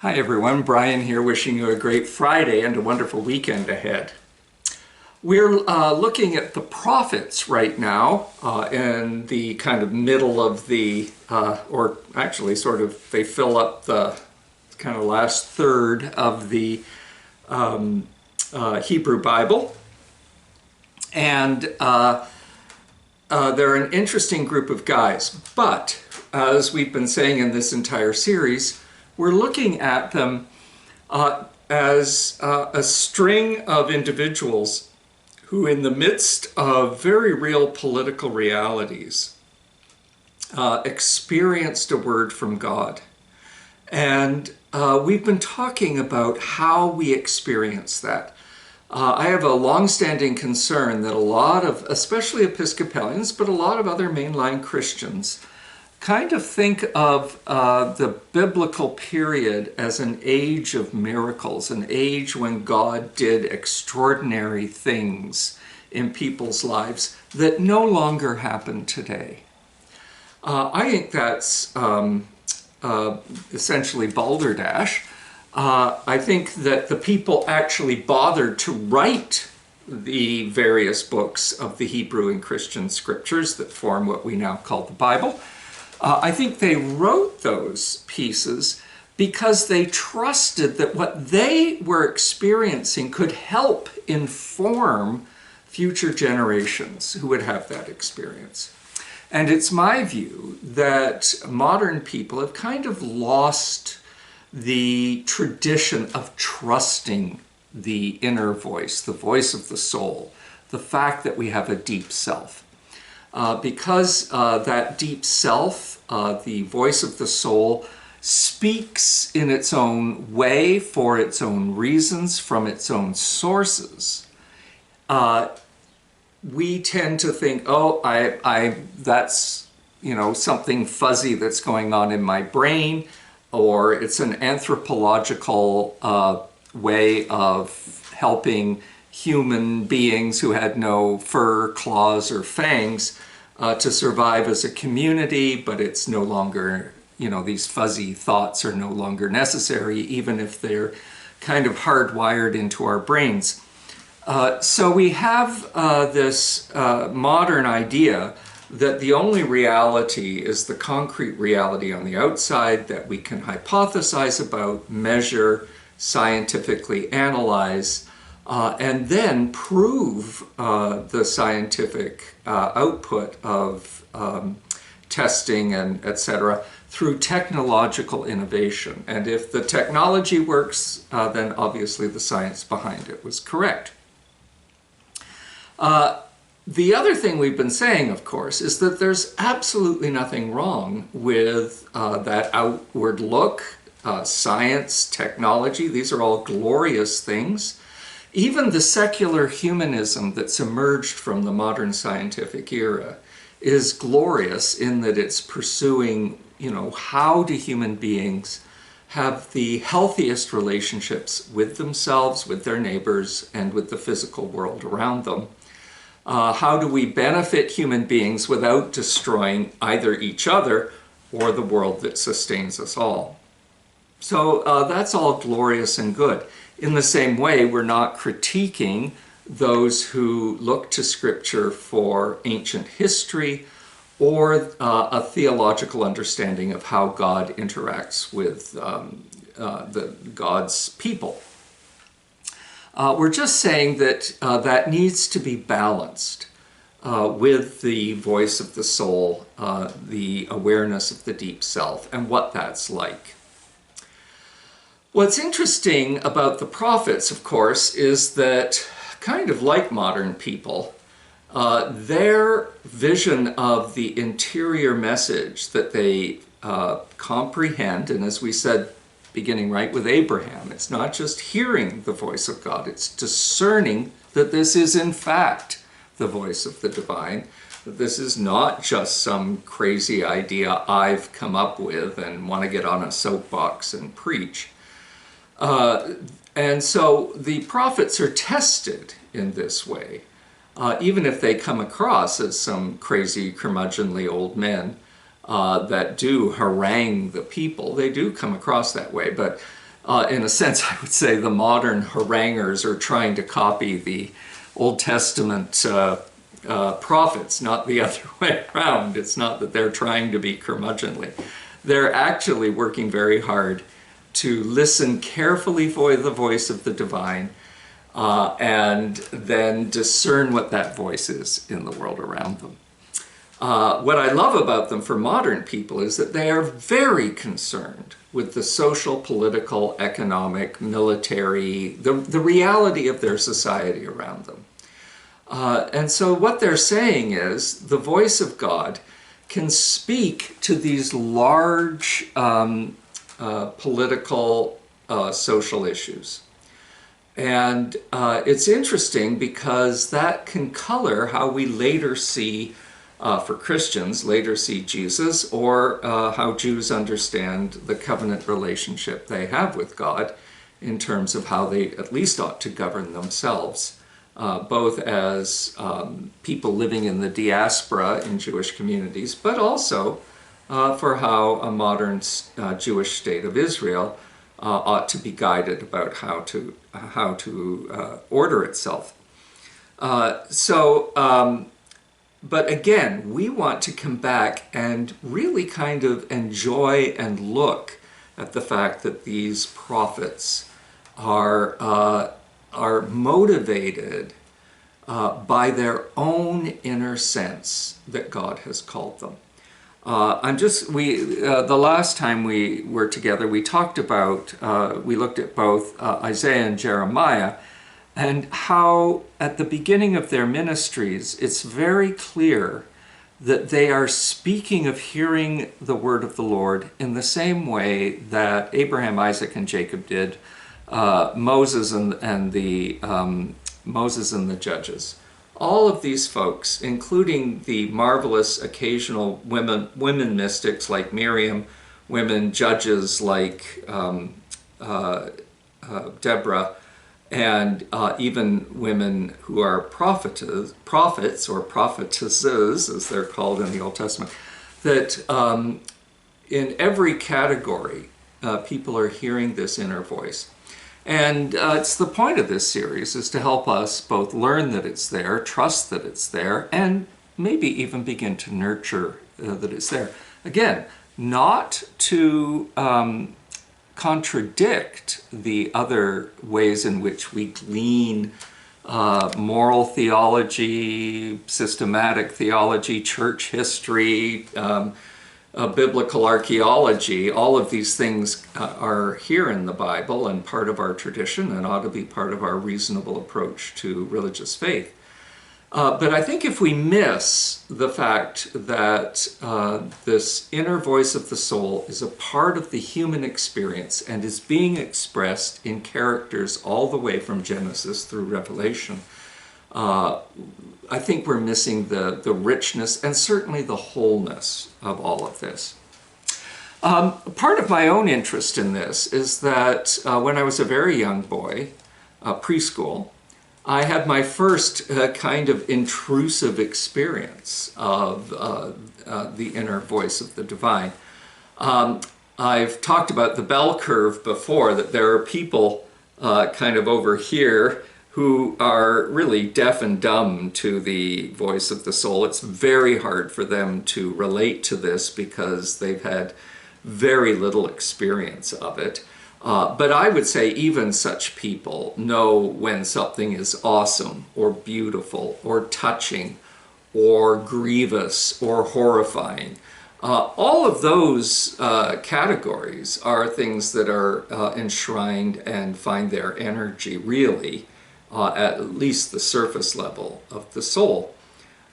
Hi everyone, Brian here wishing you a great Friday and a wonderful weekend ahead. We're looking at the prophets right now in the kind of middle of the, or actually sort of, they fill up the kind of last third of the Hebrew Bible. And they're an interesting group of guys, but as we've been saying in this entire series, we're looking at them as a string of individuals who, in the midst of very real political realities, experienced a word from God. And we've been talking about how we experience that. I have a long-standing concern that a lot of, especially Episcopalians, but a lot of other mainline Christians, kind of think of the biblical period as an age of miracles, an age when God did extraordinary things in people's lives that no longer happen today. I think that's essentially balderdash. I think that the people actually bothered to write the various books of the Hebrew and Christian scriptures that form what we now call the Bible. I think they wrote those pieces because they trusted that what they were experiencing could help inform future generations who would have that experience. And it's my view that modern people have kind of lost the tradition of trusting the inner voice, the voice of the soul, the fact that we have a deep self. Because that deep self, the voice of the soul, speaks in its own way, for its own reasons, from its own sources, we tend to think, oh, that's, something fuzzy that's going on in my brain, or it's an anthropological way of helping human beings who had no fur, claws, or fangs to survive as a community, but it's no longer, these fuzzy thoughts are no longer necessary, even if they're kind of hardwired into our brains. So we have this modern idea that the only reality is the concrete reality on the outside that we can hypothesize about, measure, scientifically analyze, and then prove the scientific output of testing and etc. through technological innovation. And if the technology works, then obviously the science behind it was correct. The other thing we've been saying, of course, is that there's absolutely nothing wrong with that outward look, science, technology. These are all glorious things. Even the secular humanism that's emerged from the modern scientific era is glorious in that it's pursuing, how do human beings have the healthiest relationships with themselves, with their neighbors, and with the physical world around them. How do we benefit human beings without destroying either each other or the world that sustains us all? So that's all glorious and good. In the same way, we're not critiquing those who look to Scripture for ancient history or a theological understanding of how God interacts with God's people. We're just saying that that needs to be balanced with the voice of the soul, the awareness of the deep self, and what that's like. What's interesting about the prophets, of course, is that, kind of like modern people, their vision of the interior message that they comprehend, and as we said, beginning right with Abraham, it's not just hearing the voice of God, it's discerning that this is in fact the voice of the divine, that this is not just some crazy idea I've come up with and want to get on a soapbox and preach. And so the prophets are tested in this way, even if they come across as some crazy, curmudgeonly old men that do harangue the people. They do come across that way, but In a sense, I would say the modern haranguers are trying to copy the Old Testament prophets, not the other way around. It's not that they're trying to be curmudgeonly. They're actually working very hard to listen carefully for the voice of the divine, and then discern what that voice is in the world around them. What I love about them for modern people is that they are very concerned with the social, political, economic, military, the reality of their society around them. And so what they're saying is the voice of God can speak to these large political, social issues. And it's interesting because that can color how we later see, for Christians, later see Jesus, or how Jews understand the covenant relationship they have with God in terms of how they at least ought to govern themselves, both as people living in the diaspora in Jewish communities, but also for how a modern Jewish state of Israel ought to be guided about how to order itself. But again, we want to come back and really kind of enjoy and look at the fact that these prophets are motivated by their own inner sense that God has called them. The last time we were together, we talked about, we looked at both Isaiah and Jeremiah, and how at the beginning of their ministries, it's very clear that they are speaking of hearing the word of the Lord in the same way that Abraham, Isaac, and Jacob did, Moses and the judges. All of these folks, including the marvelous occasional women mystics like Miriam, women judges like Deborah, and even women who are prophets or prophetesses, as they're called in the Old Testament, that in every category, people are hearing this inner voice. And it's the point of this series is to help us both learn that it's there, trust that it's there, and maybe even begin to nurture that it's there. Again, not to contradict the other ways in which we glean moral theology, systematic theology, church history, biblical archaeology. All of these things are here in the Bible and part of our tradition and ought to be part of our reasonable approach to religious faith. But I think if we miss the fact that this inner voice of the soul is a part of the human experience and is being expressed in characters all the way from Genesis through Revelation, I think we're missing the richness and certainly the wholeness of all of this. Part of my own interest in this is that when I was a very young boy, preschool, I had my first kind of intrusive experience of the inner voice of the divine. I've talked about the bell curve before, that there are people kind of over here who are really deaf and dumb to the voice of the soul. It's very hard for them to relate to this because they've had very little experience of it. But I would say even such people know when something is awesome or beautiful or touching or grievous or horrifying. All of those categories are things that are enshrined and find their energy really at least the surface level of the soul.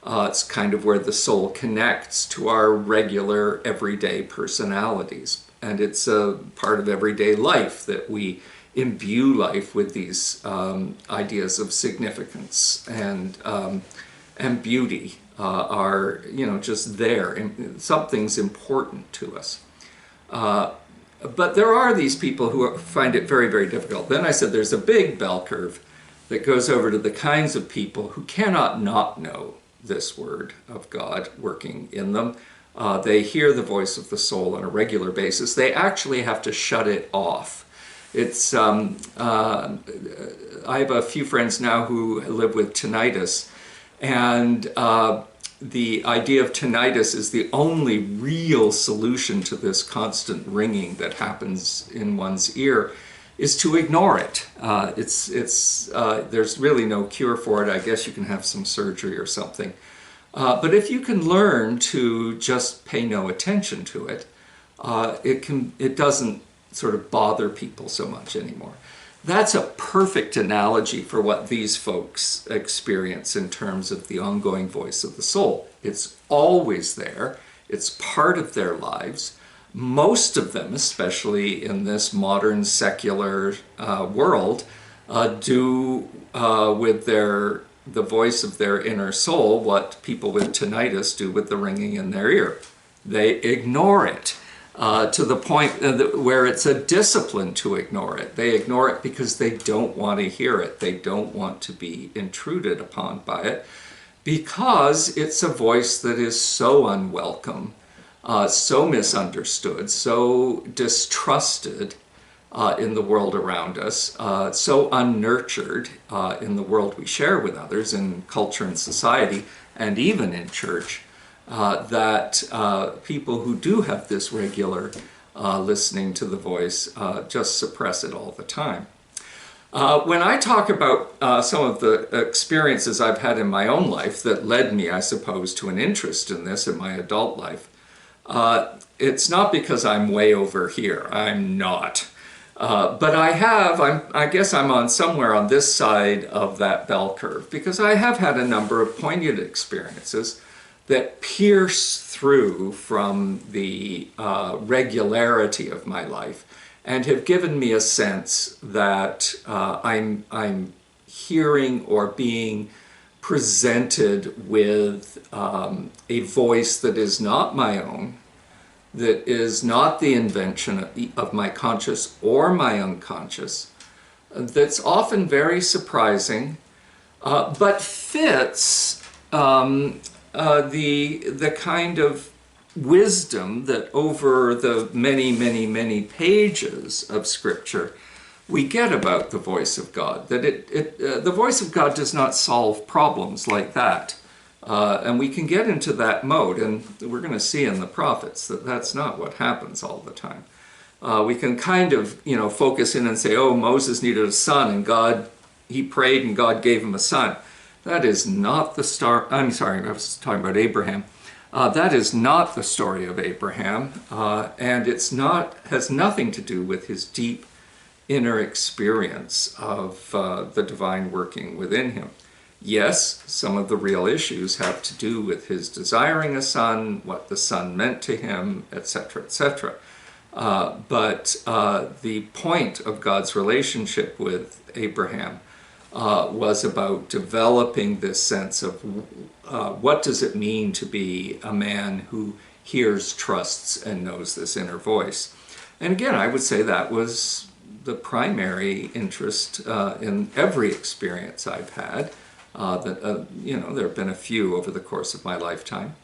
It's kind of where the soul connects to our regular everyday personalities. And it's a part of everyday life that we imbue life with these ideas of significance and beauty are, just there. Something's important to us. But there are these people who find it very, very difficult. Then I said there's a big bell curve that goes over to the kinds of people who cannot not know this word of God working in them. They hear the voice of the soul on a regular basis. They actually have to shut it off. It's I have a few friends now who live with tinnitus, and the idea of tinnitus is the only real solution to this constant ringing that happens in one's ear is to ignore it. There's really no cure for it. I guess you can have some surgery or something. But if you can learn to just pay no attention to it, it doesn't sort of bother people so much anymore. That's a perfect analogy for what these folks experience in terms of the ongoing voice of the soul. It's always there. It's part of their lives. Most of them, especially in this modern secular world, do with the voice of their inner soul what people with tinnitus do with the ringing in their ear. They ignore it. To the point where it's a discipline to ignore it. They ignore it because they don't want to hear it. They don't want to be intruded upon by it, because it's a voice that is so unwelcome, so misunderstood, so distrusted in the world around us, so unnurtured in the world we share with others, in culture and society, and even in church. That people who do have this regular listening to the voice just suppress it all the time. When I talk about some of the experiences I've had in my own life that led me, I suppose, to an interest in this in my adult life, it's not because I'm way over here. I'm not. But I guess I'm on somewhere on this side of that bell curve, because I have had a number of poignant experiences that pierce through from the regularity of my life and have given me a sense that I'm hearing or being presented with a voice that is not my own, that is not the invention of my conscious or my unconscious, that's often very surprising, but fits the kind of wisdom that over the many, many, many pages of Scripture we get about the voice of God. That the voice of God does not solve problems like that. And we can get into that mode, and we're going to see in the prophets that that's not what happens all the time. We can kind of, focus in and say, oh, Moses needed a son, and he prayed and God gave him a son. That is not the I'm sorry, I was talking about Abraham. That is not the story of Abraham, and has nothing to do with his deep inner experience of the divine working within him. Yes, some of the real issues have to do with his desiring a son, what the son meant to him, etc., etc. But the point of God's relationship with Abraham was about developing this sense of what does it mean to be a man who hears, trusts, and knows this inner voice. And again, I would say that was the primary interest in every experience I've had. There have been a few over the course of my lifetime.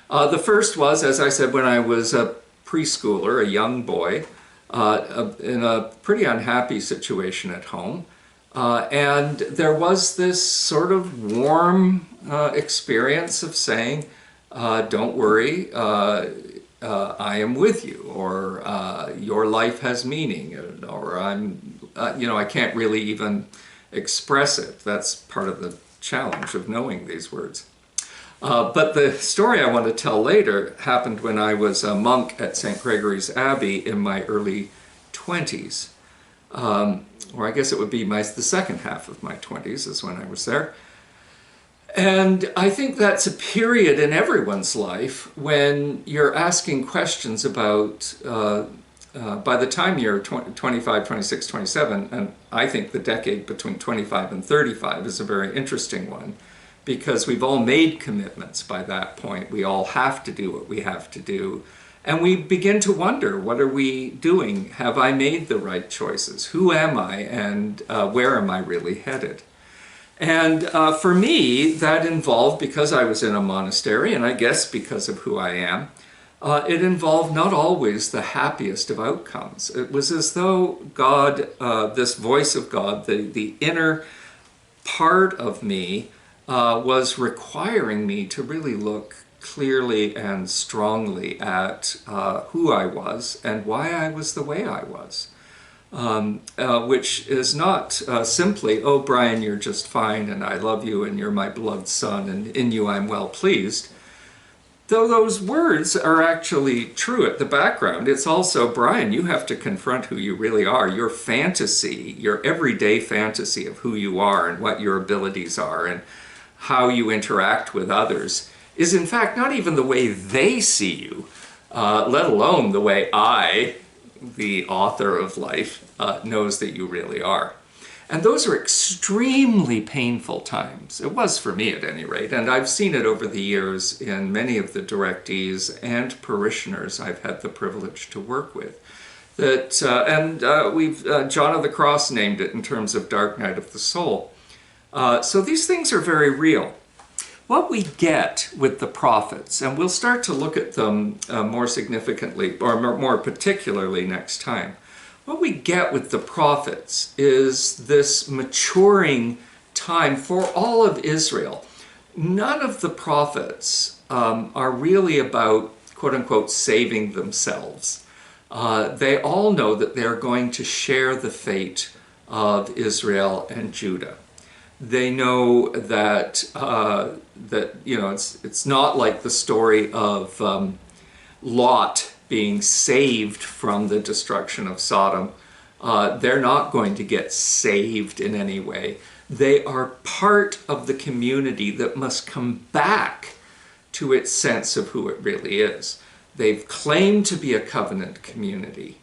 The first was, as I said, when I was a preschooler, a young boy, in a pretty unhappy situation at home. And there was this sort of warm experience of saying, don't worry, I am with you, or your life has meaning, or I can't really even express it. That's part of the challenge of knowing these words. But the story I want to tell later happened when I was a monk at St. Gregory's Abbey in my early 20s. Or I guess it would be the second half of my 20s is when I was there. And I think that's a period in everyone's life when you're asking questions about, by the time you're 25, 26, 27, and I think the decade between 25 and 35 is a very interesting one, because we've all made commitments by that point. We all have to do what we have to do. And we begin to wonder, what are we doing? Have I made the right choices? Who am I, and where am I really headed? And for me, that involved, because I was in a monastery, and I guess because of who I am, it involved not always the happiest of outcomes. It was as though God, this voice of God, the inner part of me, was requiring me to really look clearly and strongly at who I was and why I was the way I was. Which is not simply, oh, Brian, you're just fine, and I love you, and you're my beloved son, and in you I'm well pleased. Though those words are actually true at the background, it's also, Brian, you have to confront who you really are. Your fantasy, your everyday fantasy of who you are and what your abilities are and how you interact with others is in fact not even the way they see you, let alone the way I, the author of life, knows that you really are. And those are extremely painful times. It was for me at any rate, and I've seen it over the years in many of the directees and parishioners I've had the privilege to work with. We've John of the Cross named it in terms of dark night of the soul. So these things are very real. What we get with the prophets, and we'll start to look at them more significantly, or more particularly next time, what we get with the prophets is this maturing time for all of Israel. None of the prophets are really about, quote unquote, saving themselves. They all know that they're going to share the fate of Israel and Judah. They know that it's not like the story of Lot being saved from the destruction of Sodom. They're not going to get saved in any way. They are part of the community that must come back to its sense of who it really is. They've claimed to be a covenant community,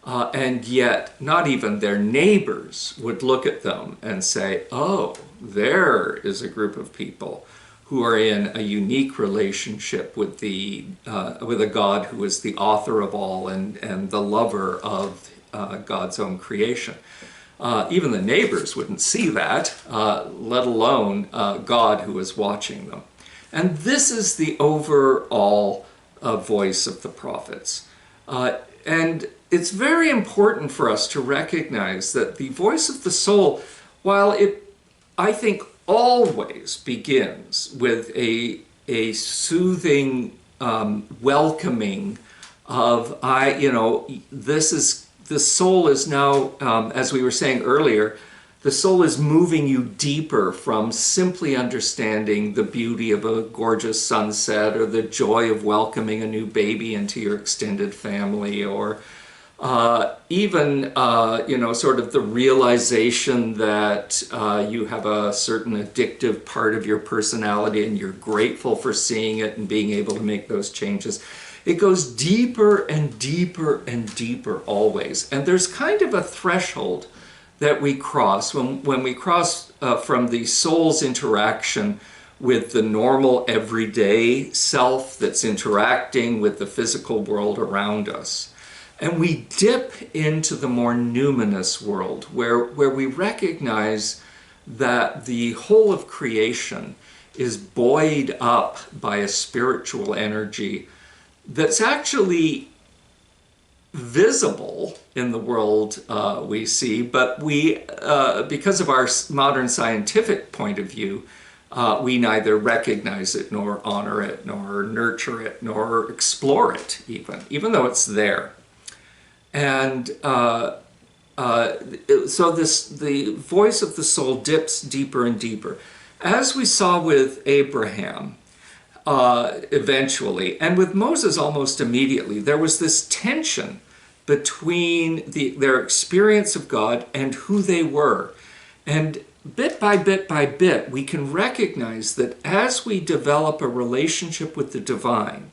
and yet not even their neighbors would look at them and say, oh, there is a group of people who are in a unique relationship with a God who is the author of all and the lover of God's own creation. Even the neighbors wouldn't see that, let alone God who is watching them. And this is the overall voice of the prophets. And it's very important for us to recognize that the voice of the soul, while it, I think, always begins with a soothing welcoming of the soul is now, as we were saying earlier, the soul is moving you deeper from simply understanding the beauty of a gorgeous sunset or the joy of welcoming a new baby into your extended family, or even sort of the realization that you have a certain addictive part of your personality and you're grateful for seeing it and being able to make those changes. It goes deeper and deeper and deeper always. And there's kind of a threshold that we cross when we cross from the soul's interaction with the normal everyday self that's interacting with the physical world around us. And we dip into the more numinous world where we recognize that the whole of creation is buoyed up by a spiritual energy that's actually visible in the world we see, but we, because of our modern scientific point of view, we neither recognize it, nor honor it, nor nurture it, nor explore it even though it's there. And so the voice of the soul dips deeper and deeper. As we saw with Abraham, eventually, and with Moses almost immediately, there was this tension between their experience of God and who they were. And bit by bit by bit, we can recognize that as we develop a relationship with the divine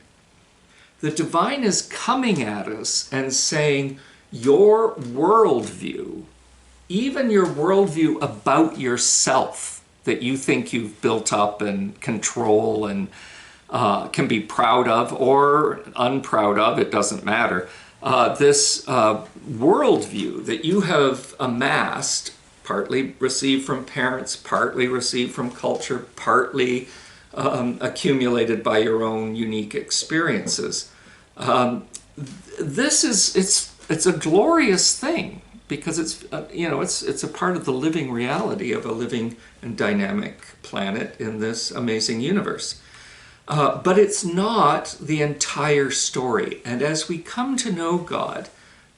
is coming at us and saying, your worldview, even your worldview about yourself that you think you've built up and control and can be proud of or unproud of, it doesn't matter. This worldview that you have amassed, partly received from parents, partly received from culture, partly accumulated by your own unique experiences, It's a glorious thing because it's a part of the living reality of a living and dynamic planet in this amazing universe. But it's not the entire story. And as we come to know God,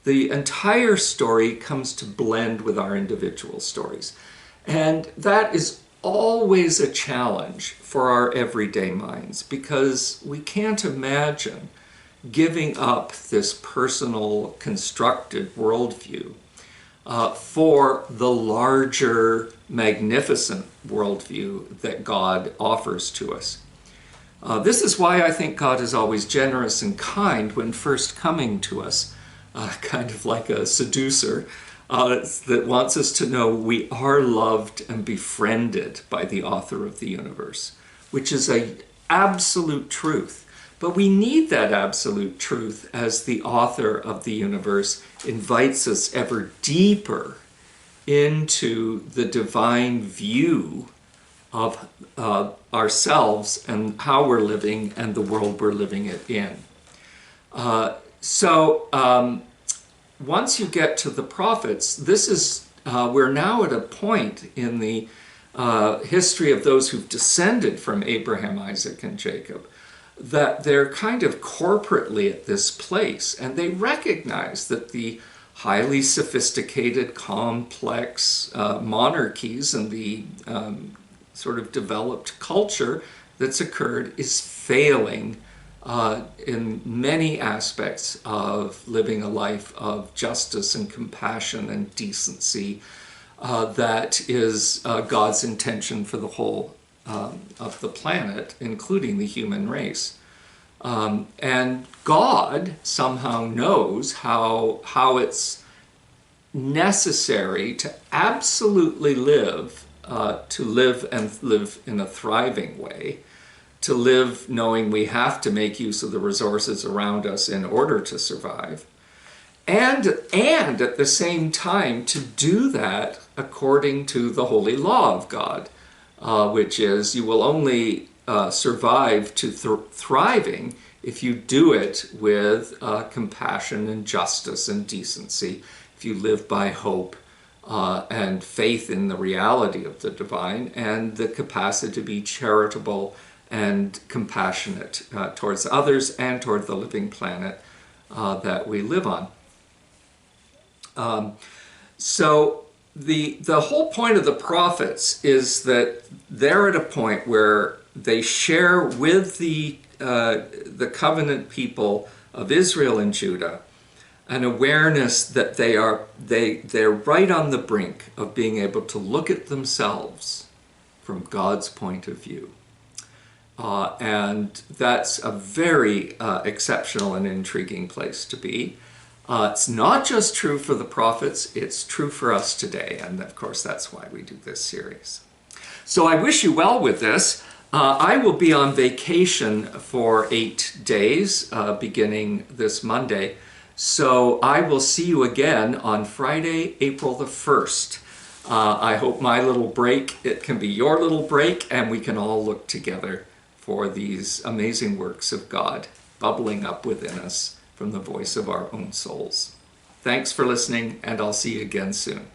the entire story comes to blend with our individual stories. And that is always a challenge for our everyday minds because we can't imagine giving up this personal constructed worldview for the larger, magnificent worldview that God offers to us. This is why I think God is always generous and kind when first coming to us, kind of like a seducer that wants us to know we are loved and befriended by the author of the universe, which is an absolute truth. But we need that absolute truth as the author of the universe invites us ever deeper into the divine view of ourselves and how we're living and the world we're living it in. Once you get to the prophets, we're now at a point in the history of those who've descended from Abraham, Isaac, and Jacob that they're kind of corporately at this place, and they recognize that the highly sophisticated, complex monarchies and the sort of developed culture that's occurred is failing in many aspects of living a life of justice and compassion and decency that is God's intention for the whole of the planet, including the human race. And God somehow knows how it's necessary to absolutely live in a thriving way, to live knowing we have to make use of the resources around us in order to survive, and at the same time to do that according to the holy law of God, which is you will only survive to thriving if you do it with compassion and justice and decency, if you live by hope and faith in the reality of the divine and the capacity to be charitable and compassionate towards others and toward the living planet that we live on. So the whole point of the prophets is that they're at a point where they share with the covenant people of Israel and Judah an awareness that they're right on the brink of being able to look at themselves from God's point of view. And that's a very exceptional and intriguing place to be. It's not just true for the prophets, it's true for us today. And of course, that's why we do this series. So I wish you well with this. I will be on vacation for 8 days, beginning this Monday. So I will see you again on Friday, April the 1st. I hope my little break, it can be your little break, and we can all look together for these amazing works of God bubbling up within us from the voice of our own souls. Thanks for listening, and I'll see you again soon.